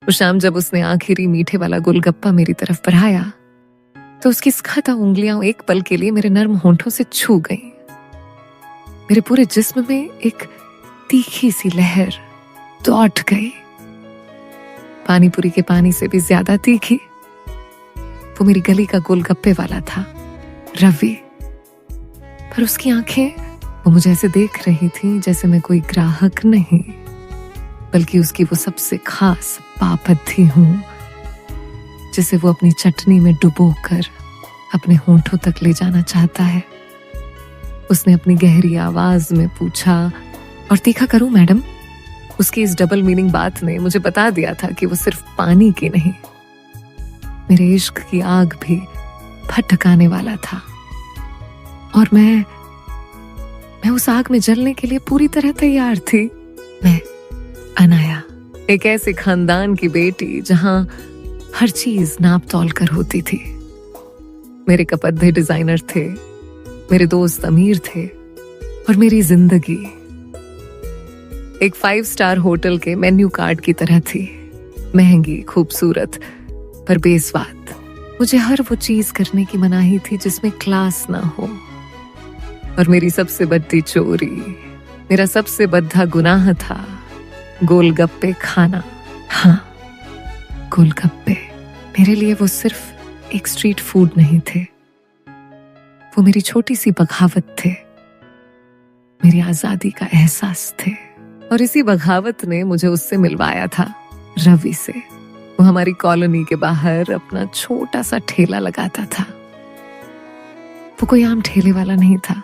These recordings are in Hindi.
उस शाम जब उसने आखिरी मीठे वाला गोलगप्पा मेरी तरफ बढ़ाया तो उसकी सख्त उंगलियां एक पल के लिए मेरे नर्म होंठों से छू गईं। मेरे पूरे जिस्म में एक तीखी सी लहर दौड़ गई, पानी पूरी के पानी से भी ज्यादा तीखी। वो मेरी गली का गोलगप्पे वाला था, रवि। पर उसकी आंखें वो मुझे ऐसे देख रही थी जैसे मैं कोई ग्राहक नहीं, बल्कि उसकी वो सबसे खास पापथी हूं जिसे वो अपनी चटनी में डुबोकर अपने होंठों तक ले जाना चाहता है। उसने अपनी गहरी आवाज में पूछा, और तीखा करूं मैडम? उसकी इस डबल मीनिंग बात ने मुझे बता दिया था कि वो सिर्फ पानी की नहीं, मेरे इश्क की आग भी भटकाने वाला था। और मैं उस आग में जलने के लिए पूरी तरह तैयार थी। मैं अनाया, एक ऐसे खानदान की बेटी जहां हर चीज नाप तौल कर होती थी। मेरे कपड़े डिजाइनर थे, मेरे दोस्त अमीर थे, और मेरी जिंदगी एक 5 स्टार होटल के मेन्यू कार्ड की तरह थी, महंगी, खूबसूरत, पर बेस्वाद। मुझे हर वो चीज करने की मनाही थी जिसमें क्लास ना हो। और मेरी सबसे बड़ी चोरी, मेरा सबसे बड़ा गुनाह था गोलगप्पे खाना। हाँ, गोलगप्पे मेरे लिए वो सिर्फ एक स्ट्रीट फूड नहीं थे, वो मेरी छोटी सी बगावत थे, मेरी आजादी का एहसास थे। और इसी बगावत ने मुझे उससे मिलवाया था, रवि से। वो हमारी कॉलोनी के बाहर अपना छोटा सा ठेला लगाता था। वो कोई आम ठेले वाला नहीं था।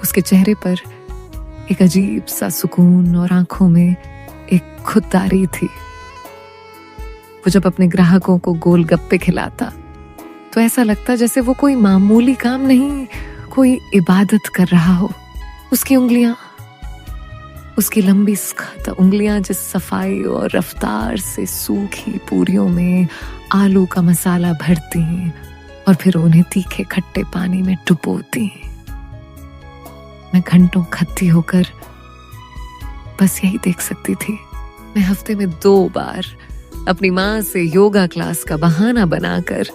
उसके चेहरे पर एक अजीब सा सुकून और आंखों में एक खुददारी थी। वो जब अपने ग्राहकों को गोलगप्पे खिलाता तो ऐसा लगता जैसे वो कोई मामूली काम नहीं, कोई इबादत कर रहा हो। उसकी उंगलियां, उसकी लंबी सख्त उंगलियां जिस सफाई और रफ्तार से सूखी पूरियों में आलू का मसाला भरती और फिर उन्हें तीखे खट्टे पानी में डुबोती, मैं घंटों खत्ती होकर बस यही देख सकती थी। मैं हफ्ते में 2 बार अपनी माँ से योगा क्लास का बहाना बनाकर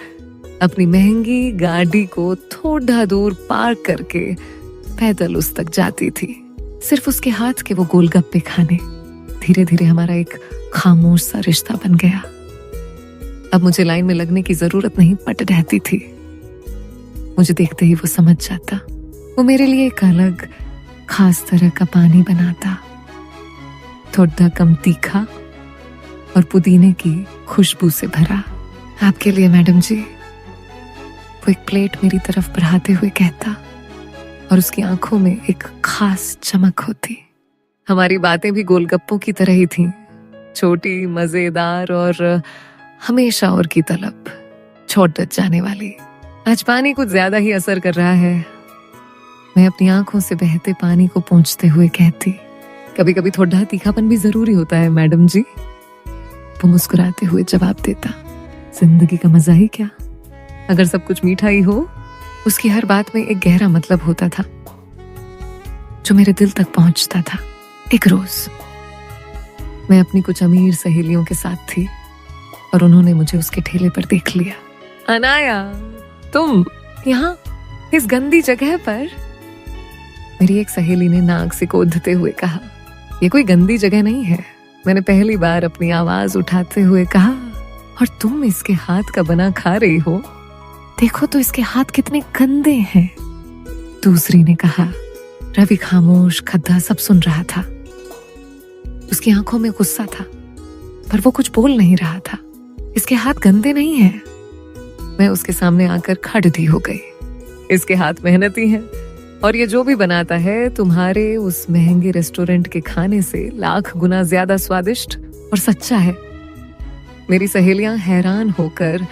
अपनी महंगी गाड़ी को थोड़ा दूर पार्क करके पैदल उस तक जाती थी, सिर्फ उसके हाथ के वो गोलगप्पे खाने। धीरे धीरे हमारा एक खामोश सा रिश्ता बन गया। अब मुझे लाइन में लगने की जरूरत नहीं पड़ रहती थी। मुझे देखते ही वो समझ जाता। वो मेरे लिए एक अलग खास तरह का पानी बनाता, थोड़ा कम तीखा और पुदीने की खुशबू से भरा। आपके लिए मैडम जी, वो एक प्लेट मेरी तरफ बढ़ाते हुए कहता, और उसकी आंखों में एक खास चमक होती। हमारी बातें भी गोलगप्पों की तरह ही थीं, छोटी, मजेदार और हमेशा और की तलब, छोड़ जाने वाली। आज पानी कुछ ज्यादा ही असर कर रहा है, मैं अपनी आंखों से बहते पानी को पोंछते हुए कहती। कभी कभी थोड़ा तीखापन भी जरूरी होता है मैडम जी। वो मुस्कुराते हुए जवाब देता। जिंदगी का मजा ही क्या, अगर सब कुछ मीठा ही हो। उसकी हर बात में एक गहरा मतलब होता था जो मेरे दिल तक पहुंचता था। एक रोज मैं अपनी कुछ अमीर सहेलियों के साथ थी और उन्होंने मुझे उसके ठेले पर देख लिया। अनाया, तुम यहाँ इस गंदी जगह पर? मेरी एक सहेली ने नाक से कूदते हुए कहा, ये कोई गंदी जगह नहीं है। मैंने पहली बार अपनी आवाज उठाते हुए कहा, और तुम इसके हाथ का बना खा रही हो? देखो तो इसके हाथ कितने गंदे हैं। दूसरी ने कहा। रवि खामोश खद्दा सब सुन रहा था। उसकी आंखों में गुस्सा था, पर वो कुछ बोल नहीं रहा था। इसके हाथ गंदे नहीं हैं। मैं उसके सामने आकर खड़ी हो गई। इसके हाथ मेहनती हैं, और ये जो भी बनाता है तुम्हारे उस महंगे रेस्टोरेंट के खाने से लाख गुना ज्यादा स्वादिष्ट और सच्चा है। मेरी सहेलियां हैरान होकर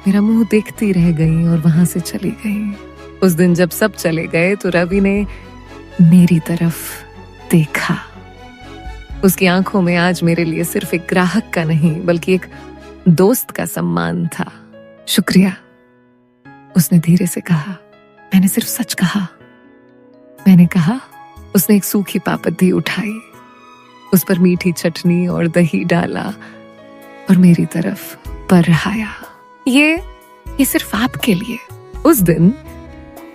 मेरा मुंह देखती रह गईं और वहां से चली गईं। उस दिन जब सब चले गए तो रवि ने मेरी तरफ देखा। उसकी आंखों में आज मेरे लिए सिर्फ एक ग्राहक का नहीं बल्कि एक दोस्त का सम्मान था। शुक्रिया, उसने धीरे से कहा। मैंने सिर्फ सच कहा, मैंने कहा। उसने एक सूखी पापड़ी उठाई, उस पर मीठी चटनी और दही डाला और मेरी तरफ बढ़ाया। ये सिर्फ आपके लिए। उस दिन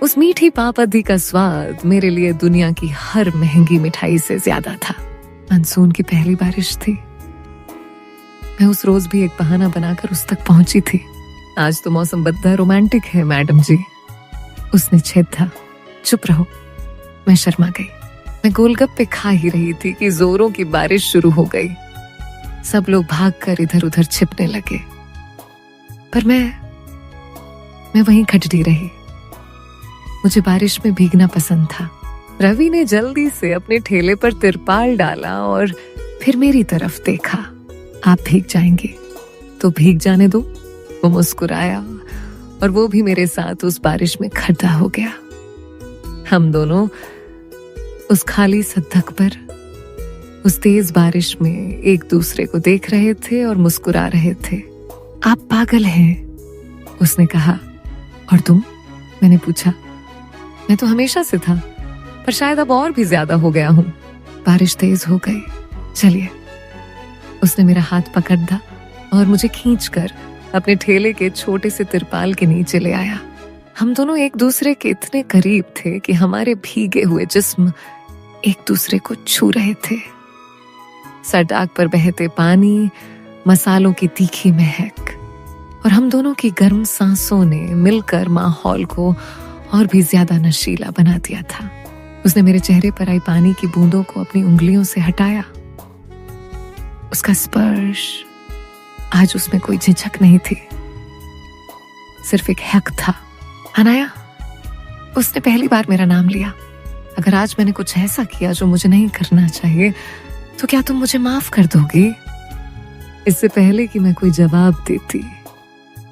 उस मीठी पापड़ी का स्वाद मेरे लिए दुनिया की हर महंगी मिठाई से ज्यादा था। मानसून की पहली बारिश थी। मैं उस रोज भी एक बहाना बनाकर उस तक पहुंची थी। आज तो मौसम बद्दा रोमांटिक है मैडम जी। उसने छेदा। चुप रहो। मैं शर्मा गई। मैं गोलगप्पे खा ही रही थी कि जोरों की बारिश शुरू हो गई। सब लोग भागकर इधर उधर छिपने लगे, पर मैं वहीं खटती रही। मुझे बारिश में भीगना पसंद था। रवि ने जल्दी से अपने ठेले पर तिरपाल डाला और फिर मेरी तरफ देखा। आप भीग जाएंगे तो भीग जाने दो। वो मुस्कुराया और वो भी मेरे साथ उस बारिश में खड़ा हो गया। हम दोनों उस खाली सड़क पर उस तेज बारिश में एक दूसरे को देख रहे थे और मुस्कुरा रहे थे। आप पागल हैं, उसने कहा। और तुम? मैंने पूछा। मैं तो हमेशा से था, पर शायद अब और भी ज्यादा हो गया हूं। बारिश तेज हो गई। चलिए। उसने मेरा हाथ पकड़ा और मुझे खींचकर अपने ठेले के छोटे से तिरपाल के नीचे ले आया। हम दोनों एक दूसरे के इतने करीब थे कि हमारे भीगे हुए जिस्म एक दूसरे को छू रहे थे। सड़क पर बहते पानी, मसालों की तीखी महक और हम दोनों की गर्म सांसों ने मिलकर माहौल को और भी ज्यादा नशीला बना दिया था। उसने मेरे चेहरे पर आई पानी की बूंदों को अपनी उंगलियों से हटाया। उसका स्पर्श, आज उसमें कोई झिझक नहीं थी, सिर्फ एक हक था। अनाया, उसने पहली बार मेरा नाम लिया। अगर आज मैंने कुछ ऐसा किया जो मुझे नहीं करना चाहिए, तो क्या तुम मुझे माफ कर दोगी? इससे पहले कि मैं कोई जवाब देती,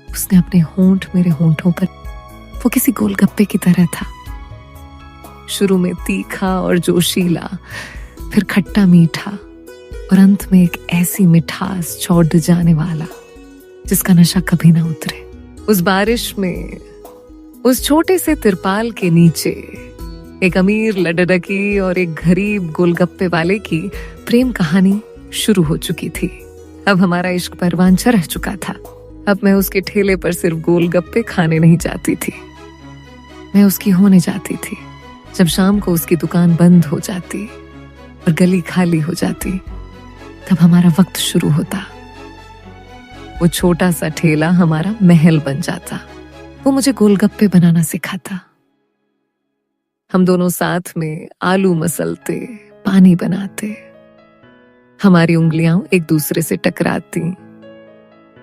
उसने अपने होंठ मेरे होंठों पर, वो किसी गोलगप्पे की तरह था। शुरू में तीखा और जोशीला, फिर खट्टा मीठा और अंत में एक ऐसी मिठास चौड़ जाने वाला जिसका नशा कभी ना उतरे। उस बारिश में, उस छोटे से तिरपाल के नीचे एक अमीर लड़की और एक गरीब गोलगप्पे वाले की प्रेम कहानी शुरू हो चुकी थी। अब हमारा इश्क परवान चढ़ चुका था। अब मैं उसके ठेले पर सिर्फ गोलगप्पे खाने नहीं जाती थी, मैं उसकी होने जाती थी। जब शाम को उसकी दुकान बंद हो जाती और गली खाली हो जाती, तब हमारा वक्त शुरू होता। वो छोटा सा ठेला हमारा महल बन जाता। वो मुझे गोलगप्पे बनाना सिखाता। हम दोनों साथ में आलू मसलते, पानी बनाते। हमारी उंगलियां एक दूसरे से टकराती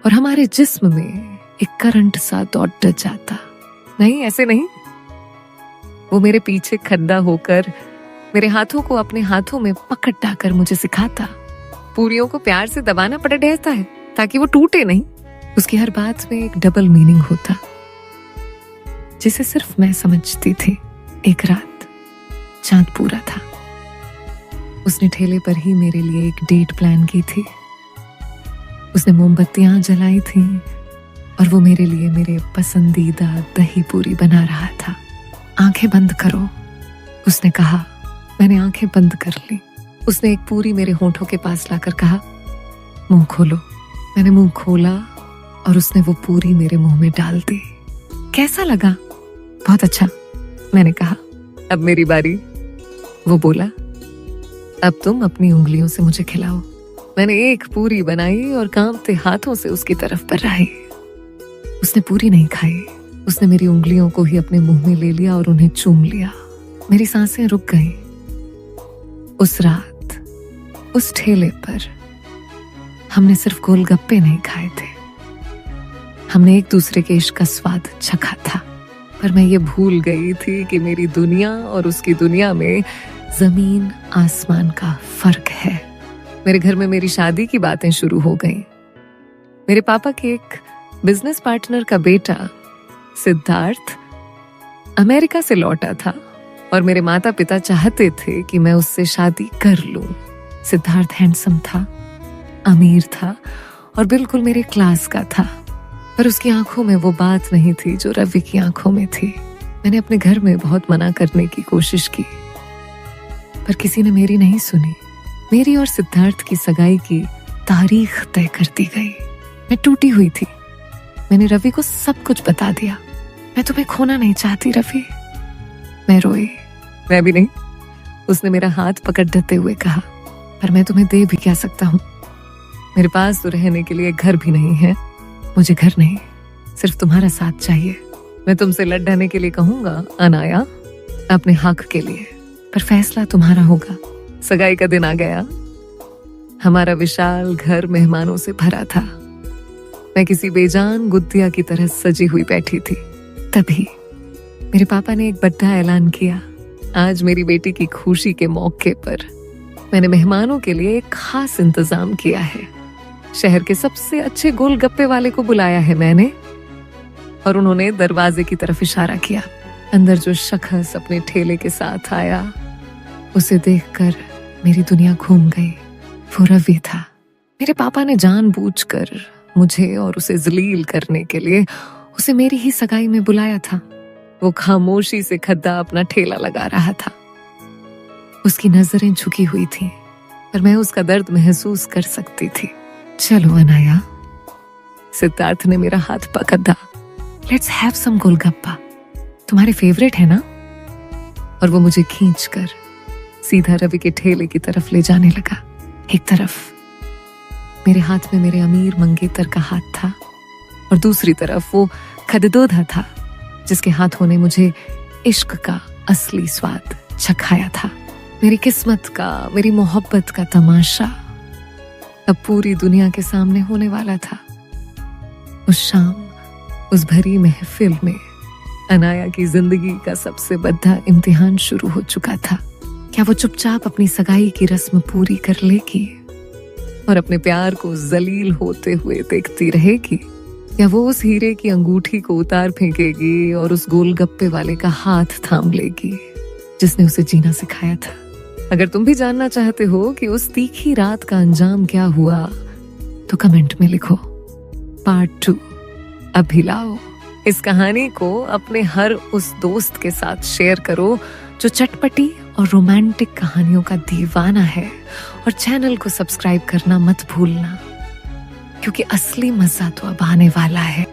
और हमारे जिस्म में एक करंट सा दौड़ जाता। नहीं, ऐसे नहीं। वो मेरे पीछे खड़ा होकर मेरे हाथों को अपने हाथों में पकड़ डाकर मुझे सिखाता। पूरियों को प्यार से दबाना पड़ रहता है ताकि वो टूटे नहीं। उसकी हर बात में एक डबल मीनिंग होता, जिसे सिर्फ मैं समझती थी। एक रात चांद पूरा था। उसने ठेले पर ही मेरे लिए एक डेट प्लान की थी। उसने मोमबत्तियां जलाई थी और वो मेरे लिए मेरे पसंदीदा दही पूरी बना रहा था। आंखें बंद करो, उसने कहा। मैंने आंखें बंद कर ली। उसने एक पूरी मेरे होंठों के पास लाकर कहा, मुंह खोलो। मैंने मुंह खोला और उसने वो पूरी मेरे मुंह में डाल दी। कैसा लगा? बहुत अच्छा, मैंने कहा। अब मेरी बारी, वो बोला। अब तुम अपनी उंगलियों से मुझे खिलाओ। मैंने एक पूरी बनाई और कांपते हाथों से उसकी तरफ बढ़ाई। उसने पूरी नहीं खाई। उसने मेरी उंगलियों को ही अपने मुंह में ले लिया और उन्हें चूम लिया। मेरी सांसें रुक गईं। उस रात, उस ठेले पर हमने सिर्फ गोलगप्पे नहीं खाए थे, हमने एक दूसरे के इश्क का स्वाद चखा था। पर मैं ये भूल गई थी कि मेरी दुनिया और उसकी दुनिया में जमीन आसमान का फर्क है। मेरे घर में मेरी शादी की बातें शुरू हो गईं। मेरे पापा के एक बिजनेस पार्टनर का बेटा सिद्धार्थ अमेरिका से लौटा था और मेरे माता पिता चाहते थे कि मैं उससे शादी कर लूं। सिद्धार्थ हैंडसम था, अमीर था और बिल्कुल मेरे क्लास का था, पर उसकी आंखों में वो बात नहीं थी जो रवि की आंखों में थी। मैंने अपने घर में बहुत मना करने की कोशिश की, पर किसी ने मेरी नहीं सुनी। मेरी और सिद्धार्थ की सगाई की तारीख तय कर दी गई। मैं टूटी हुई थी। मैंने रवि को सब कुछ बता दिया। मैं तुम्हें खोना नहीं चाहती रवि। मैं रोई। मैं भी नहीं। उसने मेरा हाथ पकड़ देते हुए कहा, पर मैं तुम्हें दे भी क्या सकता हूँ। मेरे पास तो रहने के लिए घर भी नहीं है। मुझे घर नहीं, सिर्फ तुम्हारा साथ चाहिए। मैं तुमसे लड़ने के लिए कहूंगा अनाया, अपने हक के लिए, पर फैसला तुम्हारा होगा। सगाई का दिन आ गया। हमारा विशाल घर मेहमानों से भरा था। मैं किसी बेजान गुद्दिया की तरह सजी हुई बैठी थी। तभी मेरे पापा ने एक बड़ा ऐलान किया। आज मेरी बेटी की खुशी के मौके पर मैंने मेहमानों के लिए एक खास इंतजाम किया है। शहर के सबसे अच्छे गोलगप्पे वाले को बुलाया है मैंने। और उन्होंने दरवाजे की तरफ इशारा किया। अंदर जो शख्स अपने ठेले के साथ आया, उसे देखकर मेरी दुनिया घूम गई। वो रवि था। मेरे पापा ने जानबूझकर मुझे और उसे जलील करने के लिए उसे मेरी ही सगाई में बुलाया था। वो खामोशी से खद्दा अपना ठेला लगा रहा था। उसकी नजरें झुकी हुई थीं, पर मैं उसका दर्द महसूस कर सकती थी। चलो अनाया, सिद्धार्थ ने मेरा हाथ पकड़ा। लेट्स हैव सम गोलगप्पा, तुम्हारे फेवरेट है ना। और वो मुझे खींचकर सीधा रवि के ठेले की तरफ ले जाने लगा। एक तरफ मेरे हाथ में मेरे अमीर मंगेतर का हाथ था और दूसरी तरफ वो खददोधा था, जिसके हाथों ने मुझे इश्क का असली स्वाद चखाया था। मेरी किस्मत का, मेरी मोहब्बत का तमाशा अब पूरी दुनिया के सामने होने वाला था। उस शाम, उस भरी महफिल में अनाया की जिंदगी का सबसे बड़ा इम्तिहान शुरू हो चुका था। क्या वो चुपचाप अपनी सगाई की रस्म पूरी कर लेगी और अपने प्यार को जलील होते हुए देखती रहेगी, या वो उस हीरे की अंगूठी को उतार फेंकेगी और उस गोलगप्पे वाले का हाथ थाम लेगी जिसने उसे जीना सिखाया था। अगर तुम भी जानना चाहते हो कि उस तीखी रात का अंजाम क्या हुआ, तो कमेंट में लिखो पार्ट 2 अभी लाओ। इस कहानी को अपने हर उस दोस्त के साथ शेयर करो जो चटपटी और रोमांटिक कहानियों का दीवाना है, और चैनल को सब्सक्राइब करना मत भूलना, क्योंकि असली मजा तो अब आने वाला है।